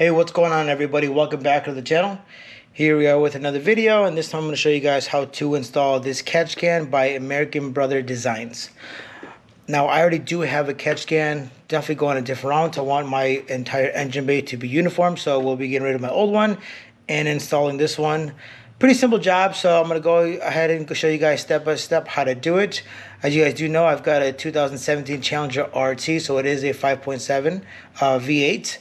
Hey, what's going on, everybody? Welcome back to the channel. Here we are with another video, and this time I'm going to show you guys how to install this catch can by American Brother Designs. Now, I already do have a catch can, definitely going a different route. I want my entire engine bay to be uniform, so we'll be getting rid of my old one and installing this one. Pretty simple job, so I'm going to go ahead and show you guys step by step how to do it. As you guys do know, I've got a 2017 Challenger RT, so it is a 5.7 V8.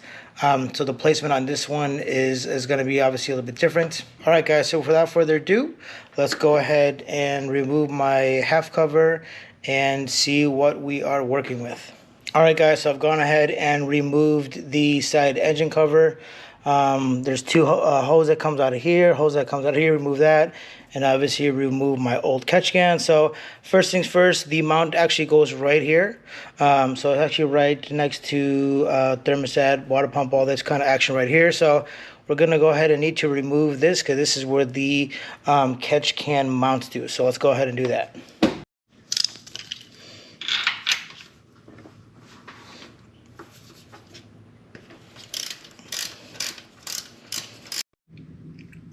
So the placement on this one is going to be obviously a little bit different. All right, guys, so without further ado, let's go ahead and remove my half cover and see what we are working with. All right, guys, so I've gone ahead and removed the side engine cover. There's two hose that comes out of here, remove that, and obviously remove my old catch can. So first things first, the mount actually goes right here. So it's actually right next to thermostat, water pump, all this kind of action right here. So we're gonna go ahead and need to remove this because this is where the catch can mounts to. So let's go ahead and do that.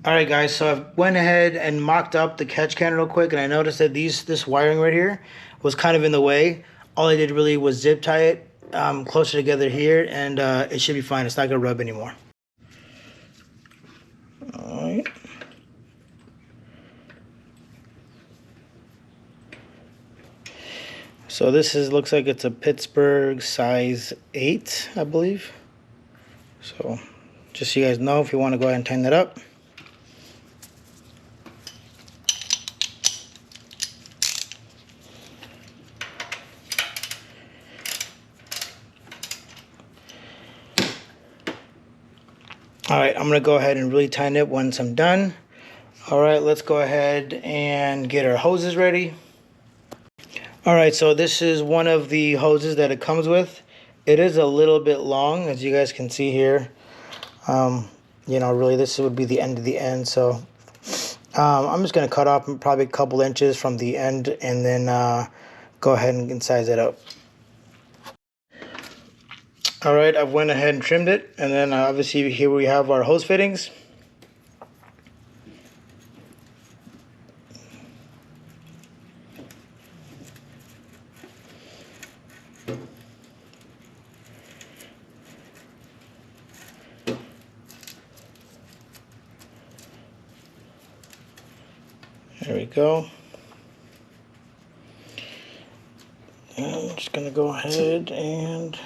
Alright, guys, so I went ahead and mocked up the catch can real quick, and I noticed that this wiring right here was kind of in the way. All I did really was zip tie it closer together here, and it should be fine. It's not going to rub anymore. Alright. So this looks like it's a Pittsburgh size 8, I believe. So just so you guys know, if you want to go ahead and tighten that up. Alright, I'm going to go ahead and really tighten it once I'm done. Alright, let's go ahead and get our hoses ready. Alright, so this is one of the hoses that it comes with. It is a little bit long, as you guys can see here. You know, really this would be the end of the end. So I'm just going to cut off probably a couple inches from the end and then go ahead and size it up. Alright, I went ahead and trimmed it, and then obviously here we have our hose fittings. There we go. And I'm just going to go ahead and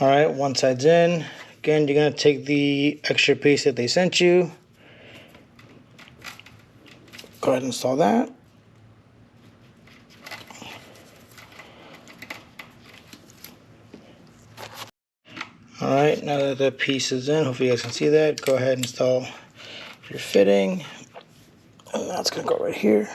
alright, one side's in. Again, you're going to take the extra piece that they sent you. Go ahead and install that. Alright, now that the piece is in, hopefully you guys can see that. Go ahead and install your fitting. And that's going to go right here.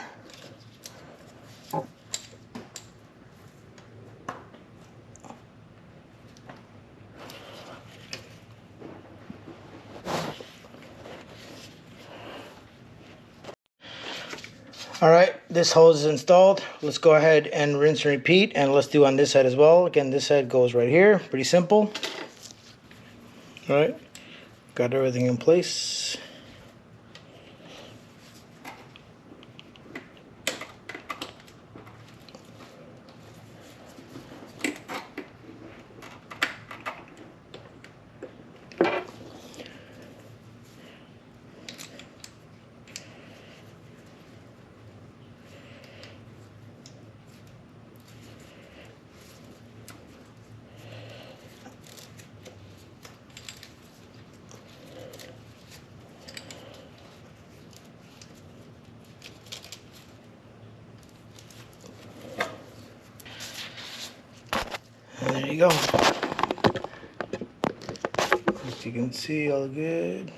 Alright, this hose is installed. Let's go ahead and rinse and repeat, and let's do on this side as well. Again, this side goes right here. Pretty simple. Alright, got everything in place. And there you go. As you can see, all good.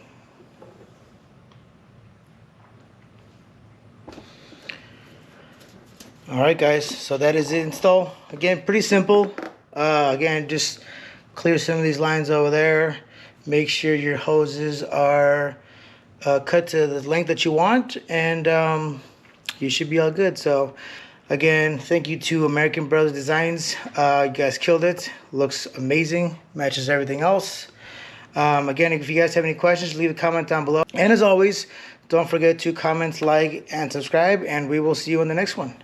Alright guys, so that is the install. Again, pretty simple. Again, just clear some of these lines over there. Make sure your hoses are cut to the length that you want, and you should be all good. So again, thank you to American Brothers Designs. You guys killed it. Looks amazing. Matches everything else. Again, if you guys have any questions, leave a comment down below. And as always, don't forget to comment, like, and subscribe, and we will see you in the next one.